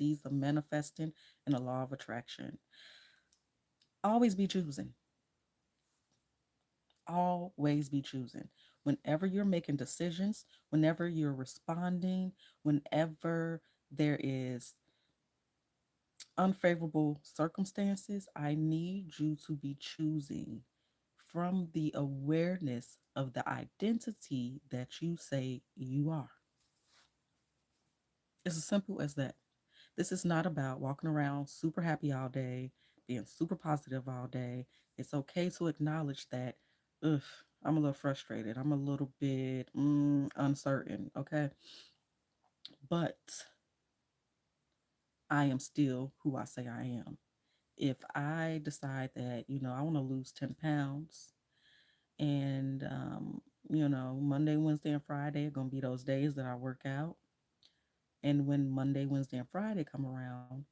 seeds of manifesting and the law of attraction. Always be choosing. Always be choosing. Whenever you're making decisions, whenever you're responding, whenever there is unfavorable circumstances, I need you to be choosing from the awareness of the identity that you say you are. It's as simple as that. This is not about walking around super happy all day, being super positive all day. It's okay to acknowledge that, ugh, I'm a little frustrated. I'm a little bit uncertain. Okay. But I am still who I say I am. If I decide that, I want to lose 10 pounds and, Monday, Wednesday, and Friday are going to be those days that I work out. And when Monday, Wednesday, and Friday come around,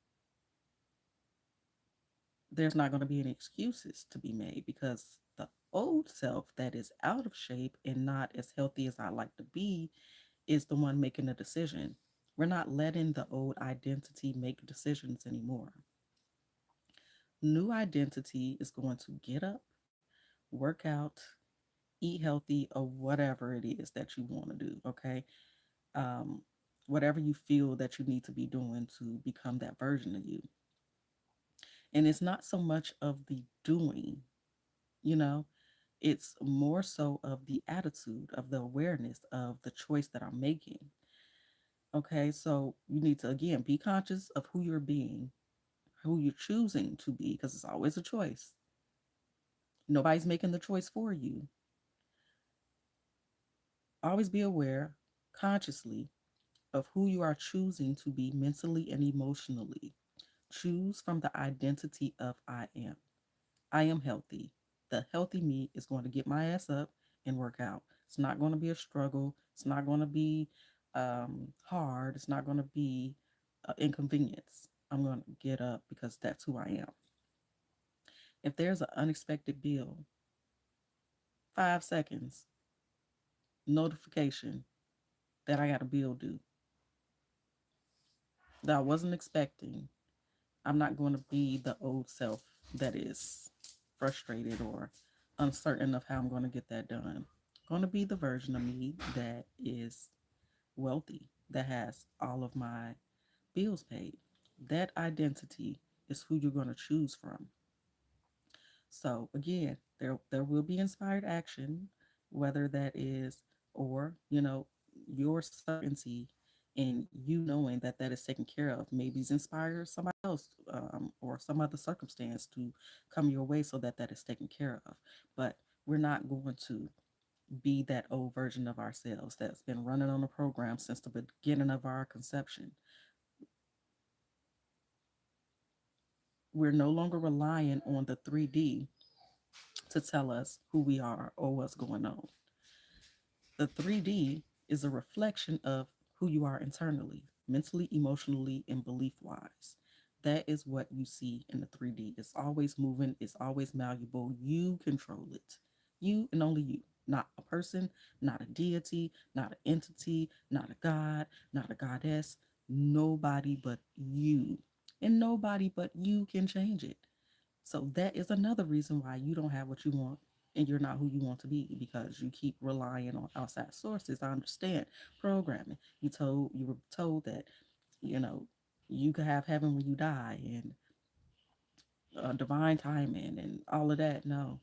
there's not going to be any excuses to be made because the old self that is out of shape and not as healthy as I like to be is the one making the decision. We're not letting the old identity make decisions anymore. New identity is going to get up, work out, eat healthy, or whatever it is that you want to do. Okay. Um, Whatever you feel that you need to be doing to become that version of you. And it's not so much of the doing, you know, it's more so of the attitude, of the awareness of the choice that I'm making. Okay. So you need to, again, be conscious of who you're being, who you're choosing to be, because it's always a choice. Nobody's making the choice for you. Always be aware consciously of who you are choosing to be mentally and emotionally. Choose from the identity of I am. I am healthy. The healthy me is going to get my ass up and work out. It's not going to be a struggle. It's not going to be hard. It's not going to be inconvenience. I'm going to get up because that's who I am. If there's an unexpected bill, 5 seconds, notification that I got a bill due that I wasn't expecting, I'm not going to be the old self that is frustrated or uncertain of how I'm going to get that done. I'm going to be the version of me that is wealthy, that has all of my bills paid. That identity is who you're going to choose from. So again, there will be inspired action, whether that is or your certainty and you knowing that that is taken care of. Maybe it's inspires somebody else or some other circumstance to come your way so that that is taken care of. But we're not going to be that old version of ourselves that's been running on a program since the beginning of our conception. We're no longer relying on the 3D to tell us who we are or what's going on. The 3D is a reflection of who you are internally, mentally, emotionally, and belief wise. That is what you see in the 3D. It's always moving, it's always malleable. You control it. You and only you. Not a person, not a deity, not an entity, not a god, not a goddess. Nobody but you. And nobody but you can change it. So that is another reason why you don't have what you want and you're not who you want to be because you keep relying on outside sources. I understand programming. You were told that, you know, you could have heaven when you die and divine timing and all of that. No.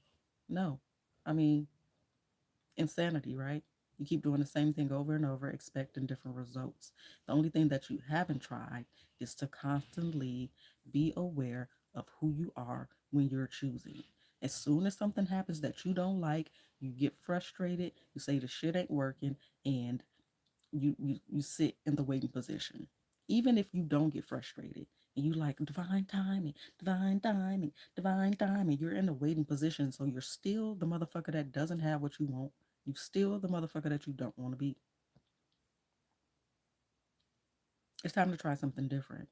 No. I mean, insanity, right? You keep doing the same thing over and over, expecting different results. The only thing that you haven't tried is to constantly be aware of who you are when you're choosing. As soon as something happens that you don't like, you get frustrated, you say the shit ain't working, and you sit in the waiting position. Even if you don't get frustrated and you like divine timing, divine timing, you're in the waiting position. So you're still the motherfucker that doesn't have what you want. You still the motherfucker that you don't want to be. It's time to try something different.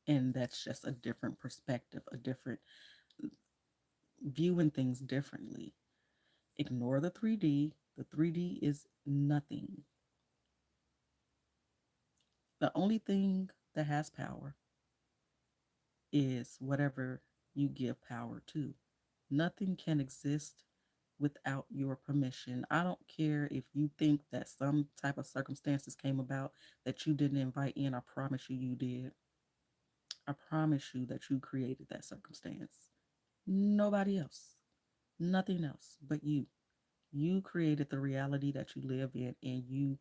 And that's just a different perspective, a different viewing things differently. Ignore the 3D. The 3D is nothing. The only thing that has power is whatever you give power to. Nothing can exist without your permission. I don't care if you think that some type of circumstances came about that you didn't invite in. I promise you, you did. I promise you that you created that circumstance. Nobody else, nothing else but you. You created the reality that you live in, and you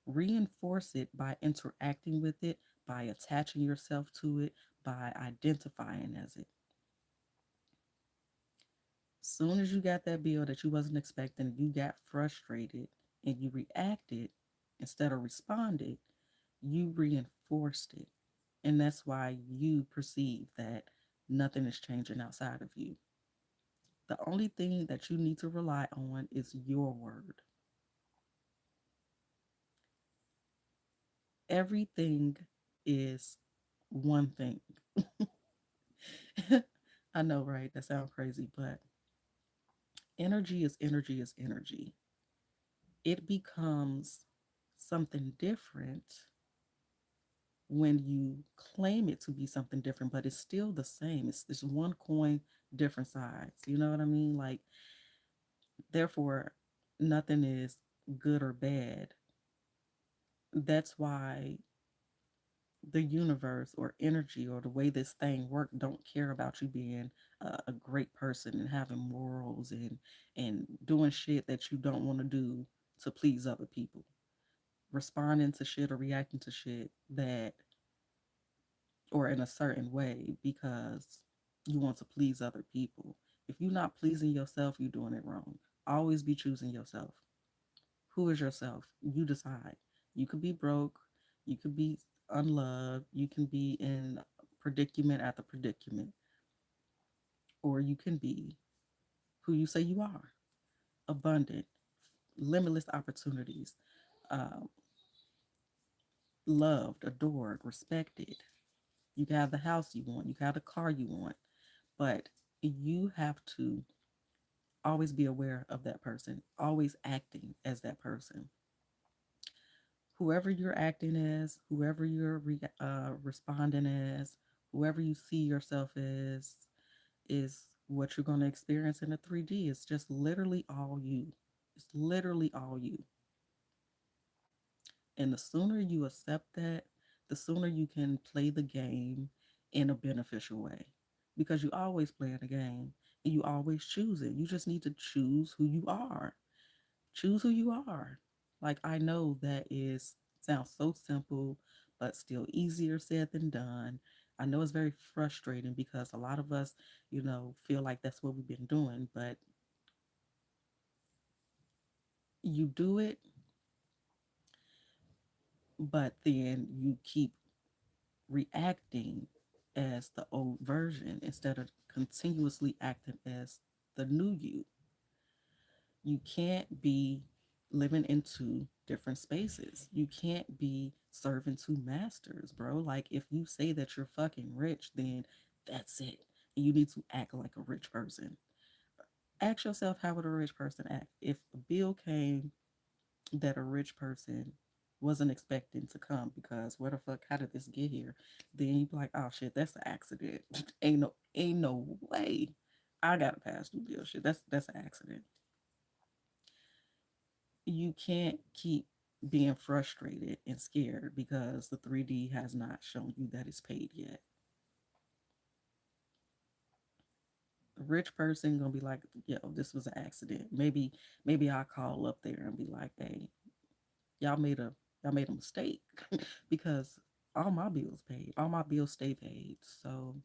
reinforce it by interacting with it, by attaching yourself to it, by identifying as it. Soon as you got that bill that you wasn't expecting, you got frustrated and you reacted instead of responded, you reinforced it. And that's why you perceive that nothing is changing outside of you. The only thing that you need to rely on is your word. Everything is one thing. I know, right? That sounds crazy, but energy is energy is energy. It becomes something different when you claim it to be something different, but it's still the same. It's one coin, different sides. You know what I mean? Like, therefore, nothing is good or bad. That's why the universe or energy or the way this thing works don't care about you being a great person and having morals and doing shit that you don't want to do to please other people, responding to shit or reacting to shit that or in a certain way because you want to please other people. If you're not pleasing yourself, you're doing it wrong. Always be choosing yourself. Who is yourself? You decide. You could be broke, you could be unloved, you can be in predicament after predicament, or you can be who you say you are, abundant, limitless opportunities, um, loved, adored, respected. You can have the house you want, you can have the car you want, but you have to always be aware of that person, always acting as that person. Whoever you're acting as, whoever you're responding as, whoever you see yourself as, is what you're going to experience in a 3D. It's just literally all you. It's literally all you. And the sooner you accept that, the sooner you can play the game in a beneficial way. Because you always play in a game and you always choose it. You just need to choose who you are. Choose who you are. Like, I know that is sounds so simple, but still easier said than done. I know it's very frustrating because a lot of us, feel like that's what we've been doing, but you do it, but then you keep reacting as the old version instead of continuously acting as the new you. You can't be living in two different spaces. You can't be serving two masters, bro. Like, if you say that you're fucking rich, then that's it. And you need to act like a rich person. Ask yourself, how would a rich person act? If a bill came that a rich person wasn't expecting to come, because where the fuck, how did this get here? Then you be like, oh shit, that's an accident. ain't no way I gotta pass through bill shit. That's an accident. You can't keep being frustrated and scared because the 3D has not shown you that it's paid yet. A rich person gonna be like, yo, this was an accident. Maybe I'll call up there and be like, hey, y'all made a y'all made a mistake because all my bills paid. All my bills stay paid. So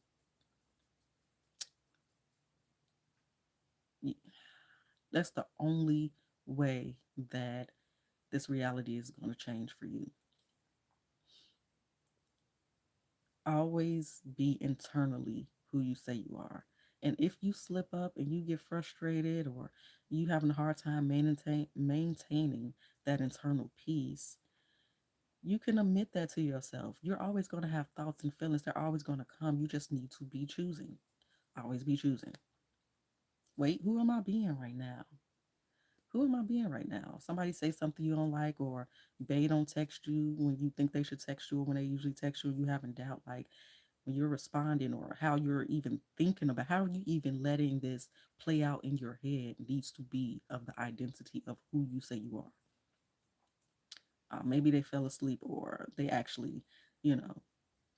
that's the only way that this reality is going to change for you. Always be internally who you say you are. And if you slip up and you get frustrated or you having a hard time maintaining that internal peace, you can admit that to yourself. You're always going to have thoughts and feelings. They're always going to come. You just need to be choosing. Always be choosing. Wait, who am I being right now? Who am I being right now? Somebody say something you don't like, or they don't text you when you think they should text you, or when they usually text you, you having doubt, like when you're responding, or how you're even thinking about how you even letting this play out in your head needs to be of the identity of who you say you are. Maybe they fell asleep, or they actually, you know,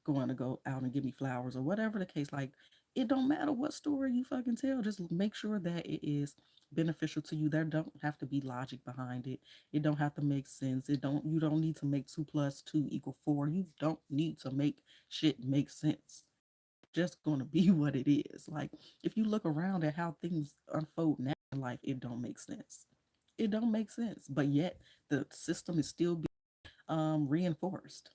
going to go out and give me flowers, or whatever the case. Like, it don't matter what story you fucking tell. Just make sure that it is beneficial to you. There don't have to be logic behind it. It don't have to make sense. You don't need to make 2 + 2 = 4. You don't need to make shit make sense. Just gonna be what it is. Like, if you look around at how things unfold now in life, it don't make sense. It don't make sense. But yet the system is still being reinforced.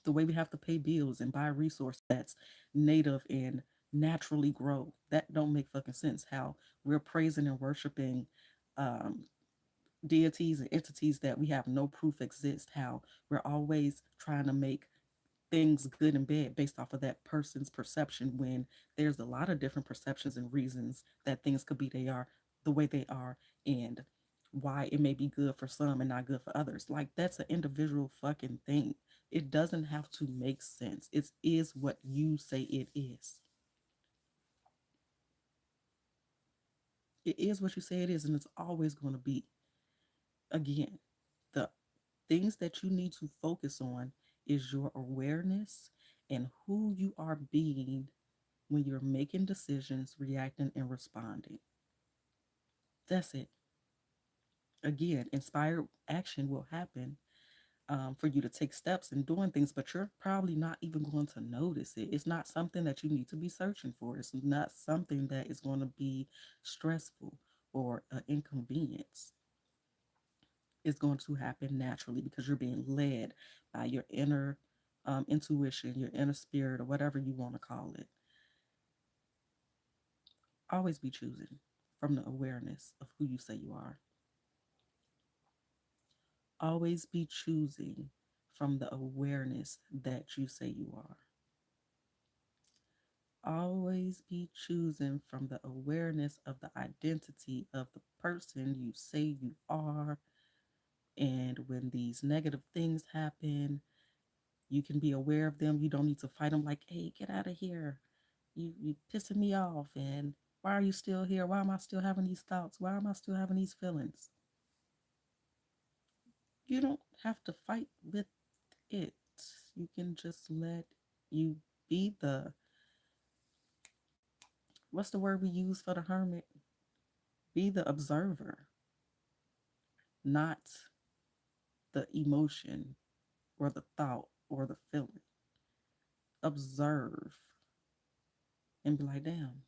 The way we have to pay bills and buy resources that's native and naturally grow, that don't make fucking sense. How we're praising and worshiping um, deities and entities that we have no proof exist. How we're always trying to make things good and bad based off of that person's perception, when there's a lot of different perceptions and reasons that things could be they are the way they are, and why it may be good for some and not good for others. Like, that's an individual fucking thing. It doesn't have to make sense. It is what you say it is. It is what you say it is, and it's always going to be. Again, the things that you need to focus on is your awareness and who you are being when you're making decisions, reacting, and responding. That's it. Again, inspired action will happen for you to take steps and doing things, but you're probably not even going to notice it. It's not something that you need to be searching for. It's not something that is going to be stressful or an inconvenience. It's going to happen naturally because you're being led by your inner intuition, your inner spirit, or whatever you want to call it. Always be choosing from the awareness of who you say you are. Always be choosing from the awareness that you say you are. Always be choosing from the awareness of the identity of the person you say you are. And when these negative things happen, you can be aware of them. You don't need to fight them like, hey, get out of here. You pissing me off. And why are you still here? Why am I still having these thoughts? Why am I still having these feelings? You don't have to fight with it. You can just let you be the, what's the word we use for the hermit? Be the observer, not the emotion or the thought or the feeling. Observe and be like, damn,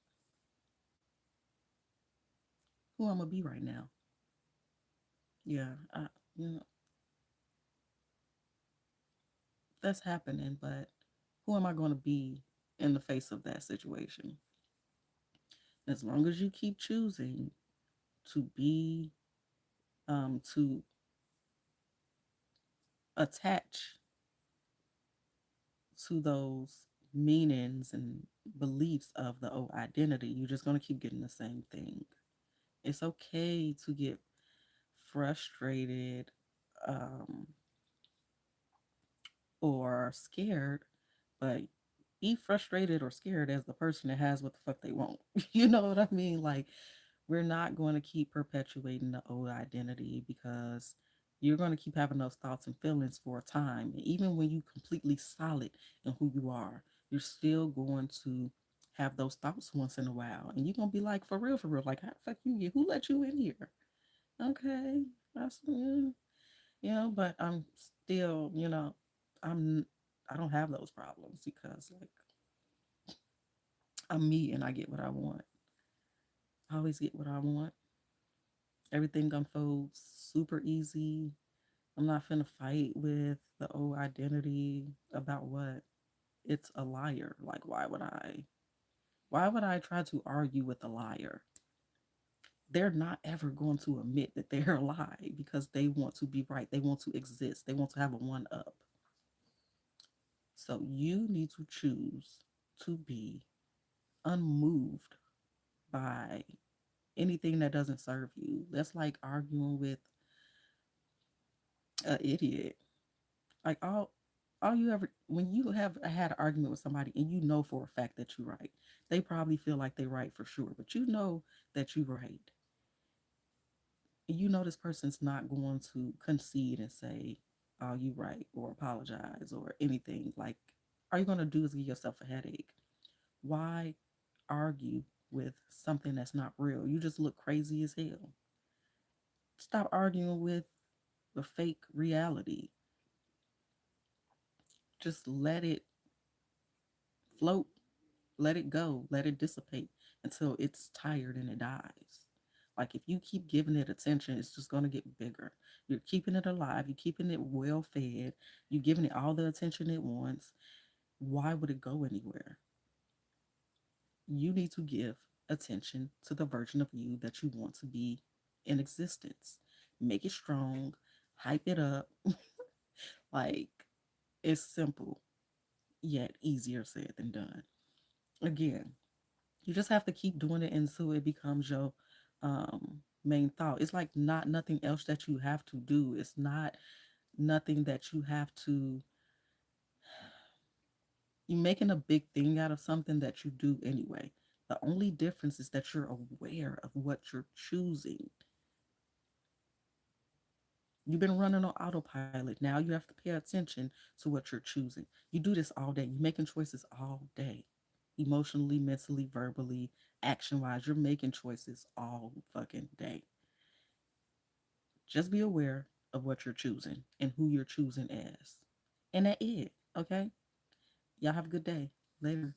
who I'm gonna be right now? Yeah, you know, that's happening, but who am I gonna be in the face of that situation? As long as you keep choosing to be, to attach to those meanings and beliefs of the old identity, you're just going to keep getting the same thing. It's okay to get frustrated um, or scared, but be frustrated or scared as the person that has what the fuck they want. You know what I mean? Like, we're not going to keep perpetuating the old identity, because you're going to keep having those thoughts and feelings for a time. And even when you completely solid in who you are, you're still going to have those thoughts once in a while. And you're going to be like, for real, like, how the fuck you get, who let you in here? Okay. That's, but I'm still, I'm, I don't have those problems because, like, I'm me and I get what I want. I always get what I want. Everything unfolds super easy. I'm not finna fight with the old identity about what. It's a liar. Like, why would I? Why would I try to argue with a liar? They're not ever going to admit that they're a lie because they want to be right. They want to exist. They want to have a one up. So you need to choose to be unmoved by anything that doesn't serve you. That's like arguing with an idiot. Like all you ever when you have had an argument with somebody and you know for a fact that you're right, they probably feel like they're right for sure, but you know that you're right. And you know this person's not going to concede and say, "Oh, you right," or apologize or anything. Like, all you're gonna do is give yourself a headache. Why argue with something that's not real? You just look crazy as hell. Stop arguing with the fake reality. Just let it float, let it go, let it dissipate until it's tired and it dies. Like if you keep giving it attention, it's just going to get bigger. You're keeping it alive, you're keeping it well fed, you're giving it all the attention it wants. Why would it go anywhere? You need to give attention to the version of you that you want to be in existence. Make it strong, hype it up. Like it's simple, yet easier said than done. Again, you just have to keep doing it until it becomes your main thought. It's like not nothing else that you have to do. It's not nothing that you have to. You're making a big thing out of something that you do anyway. The only difference is that you're aware of what you're choosing. You've been running on autopilot. Now you have to pay attention to what you're choosing. You do this all day. You're making choices all day. Emotionally, mentally, verbally, action wise. You're making choices all fucking day. Just be aware of what you're choosing and who you're choosing as. And that it. Okay? Y'all have a good day. Later.